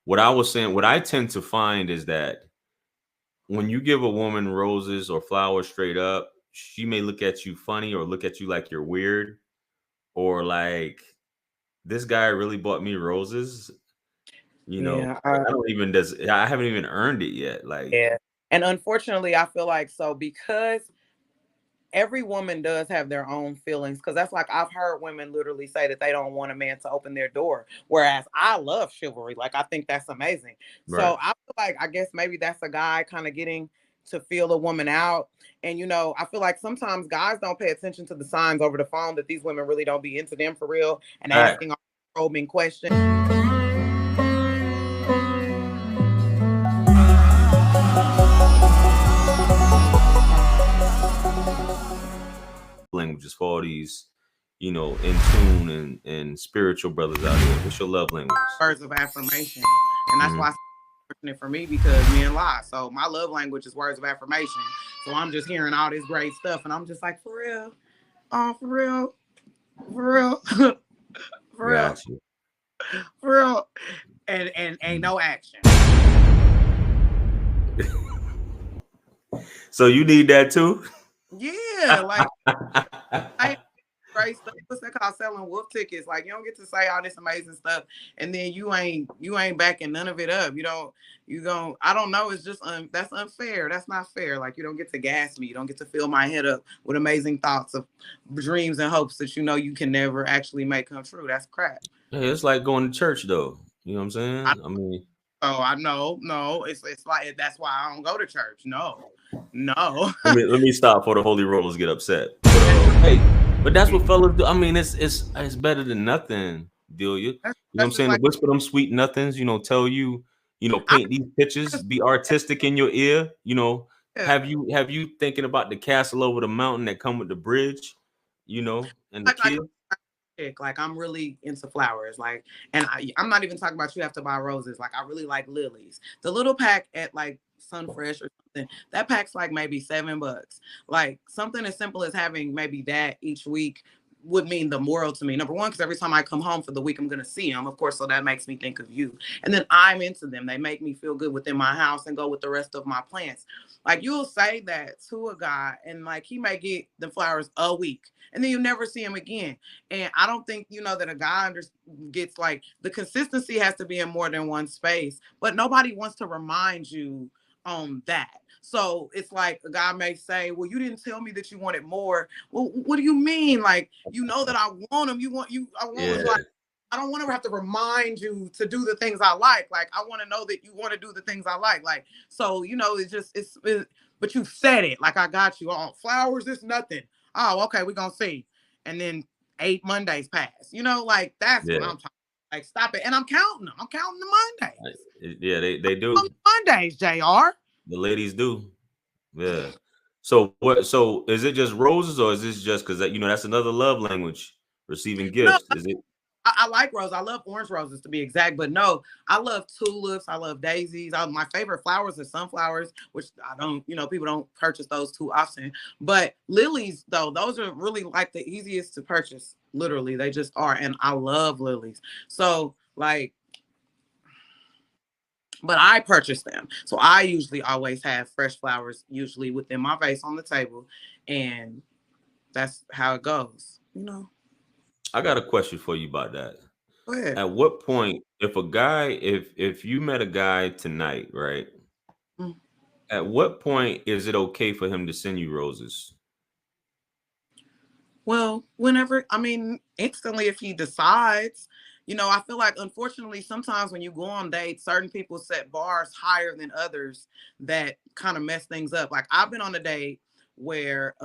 what I was saying, what I tend to find is that when you give a woman roses or flowers straight up, she may look at you funny or look at you like you're weird or like this guy really bought me roses. Yeah, I don't even does I haven't even earned it yet. Like, yeah. And unfortunately, I feel like so because every woman does have their own feelings because that's like I've heard women literally say that they don't want a man to open their door, whereas I love chivalry. Like I think that's amazing. right. So I feel like I guess maybe that's a guy kind of getting to feel a woman out. And I feel like sometimes guys don't pay attention to the signs over the phone that these women really don't be into them for real and Right. asking all probing questions. Languages for all these, in tune and spiritual brothers out here. What's your love languages? Words of affirmation. And that's Hmm. why it's fortunate for me because men lie. So my love language is words of affirmation. So I'm just hearing all this great stuff and I'm just like, for real? Oh, for real? For real? For real? Got you. For real? And ain't no action. So you need that too? Yeah, like I great stuff. What's that called? Selling wolf tickets. Like you don't get to say all this amazing stuff, and then you ain't backing none of it up. You don't. I don't know. It's just that's unfair. That's not fair. Like you don't get to gas me. You don't get to fill my head up with amazing thoughts of dreams and hopes that you can never actually make come true. That's crap. Hey, it's like going to church though. You know what I'm I saying? I mean, I know. No, it's like that's why I don't go to church. No, no. let me stop before the holy rollers get upset. But hey, but that's what fellas do. I mean, it's better than nothing, Delia. You know what I'm That's just saying? To like whisper them sweet nothings, tell you, I paint these pictures, be artistic in your ear, yeah. have you thinking about the castle over the mountain that come with the bridge, and the like kid. chick. Like I'm really into flowers. Like, and I'm not even talking about you have to buy roses. Like I really like lilies. The little pack at like Sunfresh or something. That pack's like maybe $7. Like something as simple as having maybe that each week would mean the world to me. Number one, because every time I come home for the week, I'm gonna see them, of course. So that makes me think of you. And then I'm into them. They make me feel good within my house and go with the rest of my plants. Like you'll say that to a guy, and like he may get the flowers a week, and then you never see him again. And I don't think that a guy gets like the consistency has to be in more than one space, but nobody wants to remind you on that. So it's like a guy may say, "Well, you didn't tell me that you wanted more." Well, what do you mean? Like that I want them. You want you. I want Yeah, like. I don't want to have to remind you to do the things I like. Like I want to know that you want to do the things I like. Like so, it's just but you said it. Like I got you. Oh, flowers is nothing. Oh, okay, we're gonna see. And then 8 Mondays pass. Like that's what yeah, I'm talking. Like stop it. And I'm counting them. I'm counting the Mondays. yeah. They On do. Mondays, Jr. The ladies do. Yeah. So what? So is it just roses, or is this just because that's another love language, receiving No, gifts? Is it? I like roses. I love orange roses to be exact, but no, I love tulips. I love daisies. My favorite flowers are sunflowers, which I don't, people don't purchase those too often. But lilies, though, those are really like the easiest to purchase. Literally, they just are, and I love lilies. So like, but I purchase them. So I usually always have fresh flowers, usually within my vase on the table, and that's how it goes. I got a question for you about that. Go ahead. At what point, if a guy, if you met a guy tonight, right? Mm. At what point is it okay for him to send you roses? Well, whenever, I mean, instantly, if he decides, I feel like unfortunately, sometimes when you go on dates, certain people set bars higher than others that kind of mess things up. Like I've been on a date where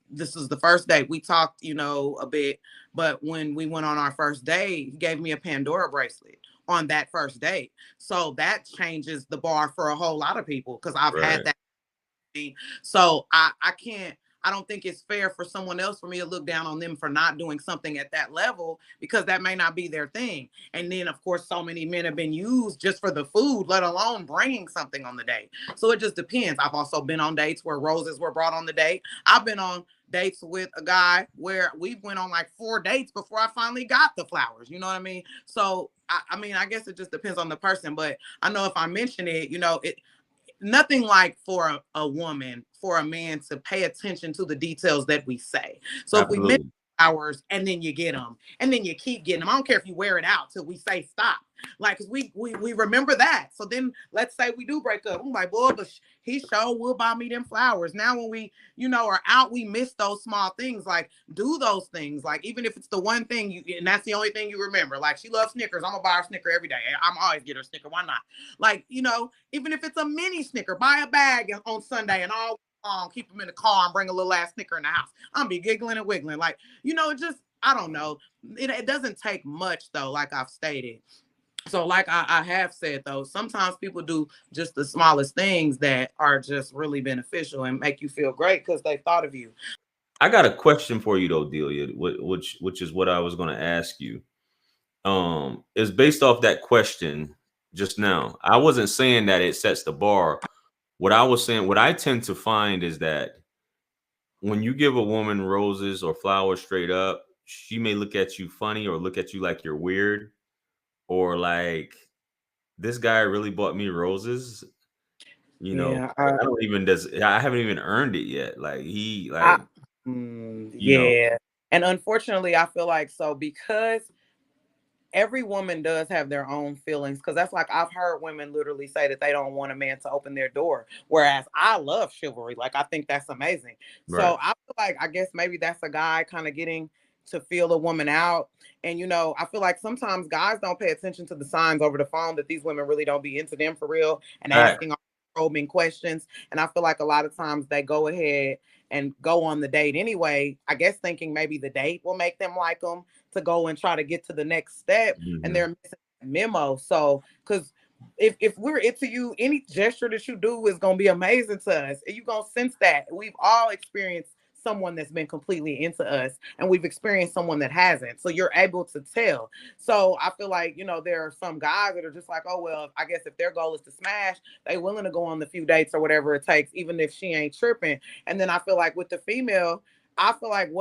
this was the first date. We talked, a bit, but when we went on our first date, he gave me a Pandora bracelet on that first date. So that changes the bar for a whole lot of people because I've had Right. that. So I can't. I don't think it's fair for someone else for me to look down on them for not doing something at that level because that may not be their thing. And then, of course, so many men have been used just for the food, let alone bringing something on the date. So it just depends. I've also been on dates where roses were brought on the date. I've been on dates with a guy where we went on like 4 dates before I finally got the flowers. You know what I mean? So I mean, I guess it just depends on the person, but I know if I mention it, it nothing like for a woman, for a man to pay attention to the details that we say. So if we miss Absolutely. hours and then you get them and then you keep getting them, I don't care if you wear it out till we say stop. Like, 'cause we remember that. So then let's say we do break up. I'm like, boy, but he sure will buy me them flowers. Now when we, are out, we miss those small things. Like, do those things. Like, even if it's the one thing and that's the only thing you remember. Like, she loves Snickers. I'm gonna buy her Snicker every day. I'm always get her Snicker. Why not? Like, even if it's a mini Snicker, buy a bag on Sunday and all keep them in the car and bring a little ass Snicker in the house. I'm be giggling and wiggling. Like, just, I don't know. It doesn't take much though, like I've stated. So like I have said though, sometimes people do just the smallest things that are just really beneficial and make you feel great because they thought of you. I got a question for you though, Delia, which is what I was going to ask you. Is based off that question just now. I wasn't saying that it sets the bar. What I was saying, what I tend to find is that when you give a woman roses or flowers straight up, she may look at you funny or look at you like you're weird or like this guy really bought me roses. Yeah, I don't even does I haven't even earned it yet. Like he I, like you know yeah. And unfortunately, I feel like so because every woman does have their own feelings because that's like I've heard women literally say that they don't want a man to open their door. Whereas I love chivalry. Like I think that's amazing. right. So I feel like I guess maybe that's a guy kind of getting to feel a woman out. And I feel like sometimes guys don't pay attention to the signs over the phone that these women really don't be into them for real and Right. asking all probing questions. And I feel like a lot of times they go ahead and go on the date anyway. I guess thinking maybe the date will make them like them to go and try to get to the next step and Mhm. they're missing that memo. So, because if we're into you, any gesture that you do is gonna be amazing to us. And you're gonna sense that. We've all experienced someone that's been completely into us and we've experienced someone that hasn't. So you're able to tell. So I feel like, there are some guys that are just like, oh well, I guess if their goal is to smash, they willing to go on the few dates or whatever it takes, even if she ain't tripping. And then I feel like with the female, I feel like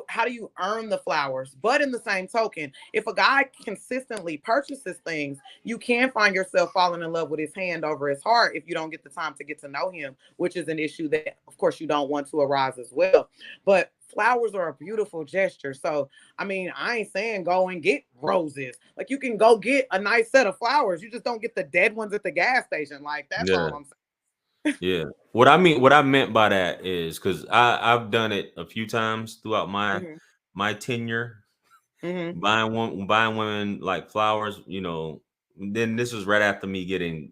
how do you earn the flowers? But in the same token, if a guy consistently purchases things, you can find yourself falling in love with his hand over his heart if you don't get the time to get to know him, which is an issue that, of course, you don't want to arise as well. But flowers are a beautiful gesture. So, I mean, I ain't saying go and get roses. Like, you can go get a nice set of flowers. You just don't get the dead ones at the gas station. Like, that's Yeah. all I'm Yeah. What I meant by that is because I've done it a few times throughout saying. my tenure, Hmm. buying women like flowers, then this was right after me getting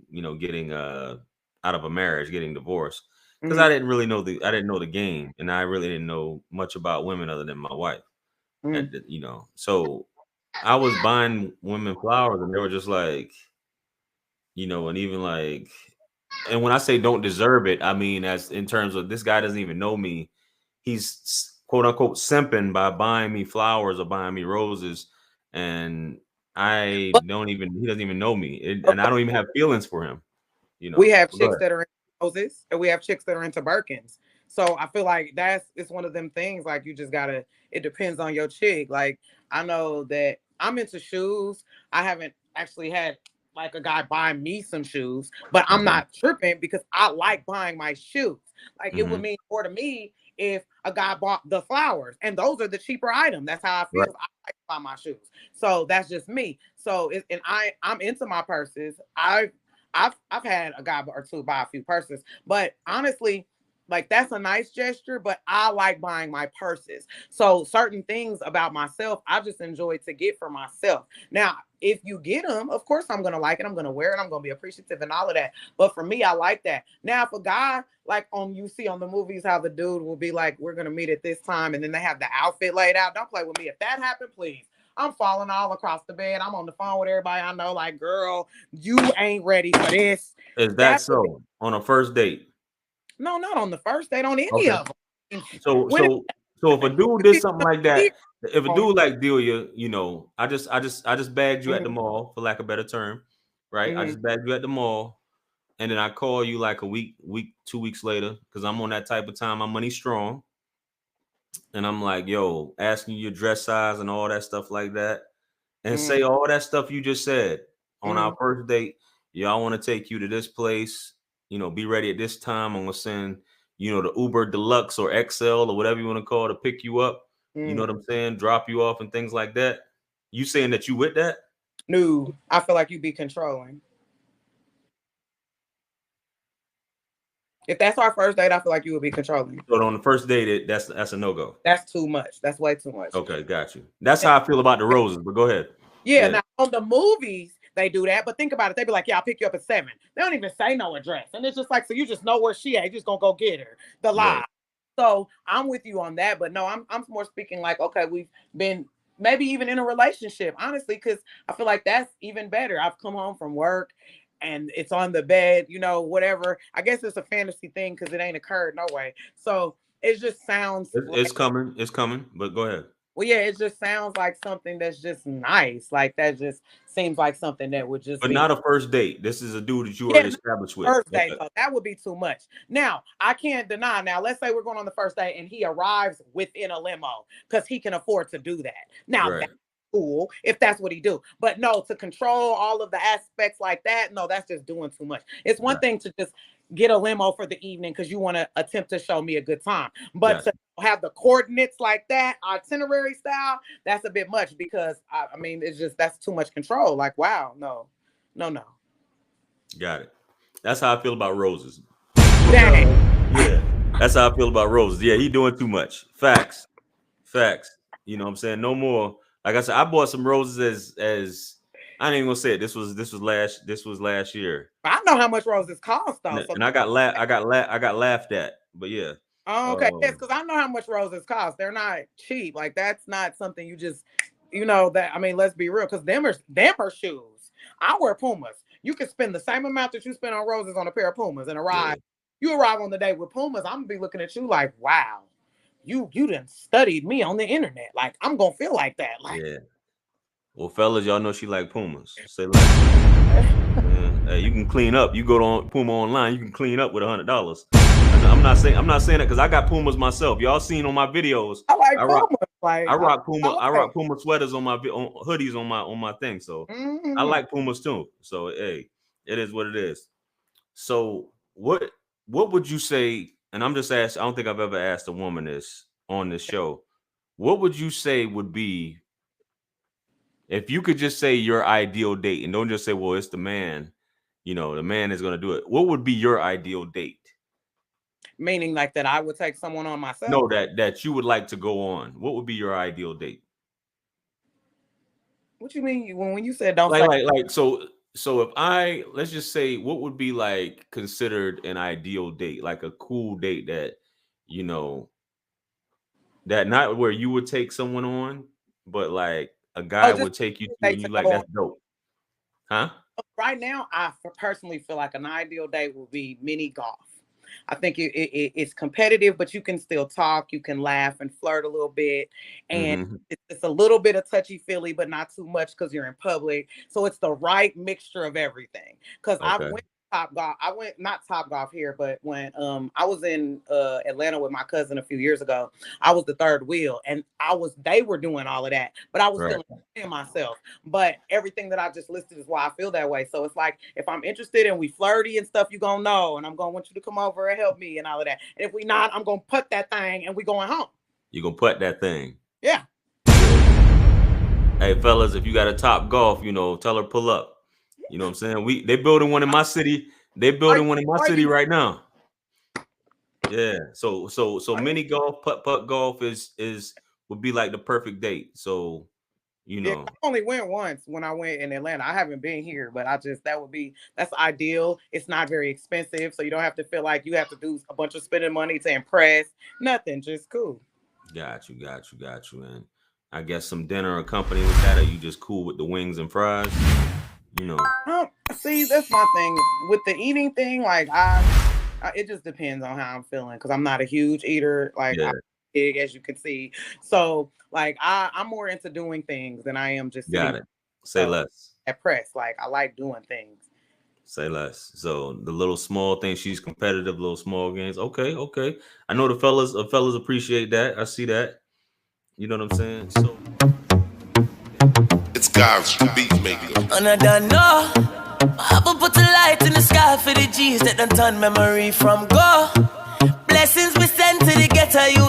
out of a marriage, getting divorced. Because Hmm. I didn't know the game and I really didn't know much about women other than my wife. Hmm. So I was buying women flowers and they were just like, and even like and when I say don't deserve it, I mean as in terms of this guy doesn't even know me. He's quote unquote simping by buying me flowers or buying me roses, and he doesn't even know me, and I don't even have feelings for him. We have Go chicks ahead. that are into roses and we have chicks that are into Birkins. So I feel like it's one of them things like you just gotta it depends on your chick. Like I know that I'm into shoes. I haven't actually had like a guy buy me some shoes, but I'm Hmm. not tripping because I like buying my shoes. Like it would Hmm. mean more to me if a guy bought the flowers and those are the cheaper item. That's how I Right. feel. I like to buy my shoes. So that's just me. So and I'm into my purses. I've had a guy or two buy a few purses, but honestly, like that's a nice gesture, but I like buying my purses. So certain things about myself, I just enjoy to get for myself. Now, if you get them, of course I'm gonna like it. I'm gonna wear it. I'm gonna be appreciative and all of that. But for me, I like that. Now, if a guy like on you see on the movies how the dude will be like, we're gonna meet at this time, and then they have the outfit laid out. Don't play with me. If that happened, please. I'm falling all across the bed. I'm on the phone with everybody I know, like, girl, you ain't ready for this. Is that That would be so on a first date? no, not on the first date, on any Okay. of them. So When so so if a dude did something like that, if a dude like Delia, I just bagged you at the mm-hmm, mall, for lack of a better term, right? I mm-hmm, just bagged you at the mall, and then I call you like a week, 2 weeks later, because I'm on that type of time. My money's strong, and I'm like, yo, asking you your dress size and all that stuff like that, and Mm, say all that stuff you just said on our mm, first date. Yeah, I want to take you to this place. Be ready at this time. I'm gonna send, the Uber Deluxe or XL or whatever you want to call it to pick you up. You know mm. what I'm saying? Drop you off and things like that. You saying that you with that? No, I feel like you be controlling. If that's our first date, I feel like you would be controlling. So on the first date, that's a no go. That's too much. That's way too much. Okay, got you. That's how I feel about the roses. But go ahead. Yeah, Yeah, now on the movies, they do that. But think about it. They be like, yeah, I'll pick you up at 7. They don't even say no address. And it's just like, so you just know where she at. You just gonna go get her. The lie. right. So I'm with you on that. But no, I'm more speaking like, okay, we've been maybe even in a relationship, honestly, because I feel like that's even better. I've come home from work and it's on the bed, whatever. I guess it's a fantasy thing because it ain't occurred no way. So it just sounds It's coming. It's coming. But go ahead. well, yeah, it just sounds like something that's just nice. Like that just seems like something that would just But be not a first date. This is a dude that you yeah, already not established with. first date Okay. though. That would be too much. Now, I can't deny. Now, let's say we're going on the first date and he arrives within a limo because he can afford to do that. Now Right. that's cool if that's what he do. But no, to control all of the aspects like that, no, that's just doing too much. It's one Got thing to just get a limo for the evening because you want to attempt to show me a good time. But got to have the coordinates like that, itinerary style, that's a bit much because I mean, it's just that's too much control. Like, wow, no, no, no. Got it. That's how I feel about roses. Dang. Yeah. That's how I feel about roses. Yeah, he doing too much. Facts. Facts. You know what I'm saying? No more. Like I said, I bought some roses as I ain't even gonna say it. This was last year. I know how much roses cost though. So And I got laughed at. But yeah. okay, yes, Um because I know how much roses cost. They're not cheap. Like that's not something you just, that. I mean, let's be real, because them are shoes. I wear Pumas. You can spend the same amount that you spend on roses on a pair of Pumas and arrive. yeah, You arrive on the day with Pumas. I'm gonna be looking at you like, wow, you done studied me on the internet. Like I'm gonna feel like that. Like yeah. Well, fellas, y'all know she like Pumas. Say less. Hey, you can clean up. You go to Puma online, you can clean up with $100. I'm not saying that because I got Pumas myself. Y'all seen on my videos. I like I rock Pumas. Like I rock Puma. I like. rock Puma sweaters on hoodies on my thing. So I Mhm. like Pumas too. So hey, it is what it is. So what would you say? And I'm just asking. I don't think I've ever asked a woman this on this show. What would you say would be if you could just say your ideal date and don't just say, well, it's the man, the man is going to do it. What would be your ideal date? Meaning like that I would take someone on myself. No, that you would like to go on. What would be your ideal date? What you mean when you said don't Like, say? like, like, so if let's just say, what would be like considered an ideal date, like a cool date you know, that not where you would take someone on, but like a Oh, guy just would take you to say and to you go like, on. that's dope. Huh? Right now, personally feel like an ideal date would be mini golf. I think it's competitive, but you can still talk, you can laugh and flirt a little bit, and Hmm. it's a little bit of touchy feely, but not too much because you're in public. So it's the right mixture of everything. Because I've Okay. went top golf. I went not top golf here, but when I was in Atlanta with my cousin a few years ago, I was the third wheel, and they were doing all of that, but I was Right. still enjoying myself. But everything that I just listed is why I feel that way. So it's like if I'm interested and we flirty and stuff, you gonna know, and I'm gonna want you to come over and help me and all of that. And if we not, I'm gonna put that thing and we going home. You're gonna put that thing. Yeah. Yeah. Hey fellas, if you got a top golf, tell her pull up. You know what I'm saying? They building one in my city. They Are, building one in my are city you? right now. Yeah. So Are you? mini golf, putt golf is would be like the perfect date. So, you Yeah, know, I only went once when I went in Atlanta. I haven't been here, but that's ideal. It's not very expensive, so you don't have to feel like you have to do a bunch of spending money to impress. Nothing, just cool. got you. And I guess some dinner accompanied with that. Are you just cool with the wings and fries? You know. See, that's my thing with the eating thing. Like it just depends on how I'm feeling because I'm not a huge eater. Like I'm Yeah. big, as you can see. So like I'm more into doing things than I am just sitting Got it. Say so less. at press. Like I like doing things. Say less. So the little small things, she's competitive, little small games. Okay, okay. I know the fellas appreciate that. I see that. You know what I'm saying? So It's God's beat maker. And I don't know. I haven't put a light in the sky for the G's that done turn memory from go. Blessings we send to the ghetto youth.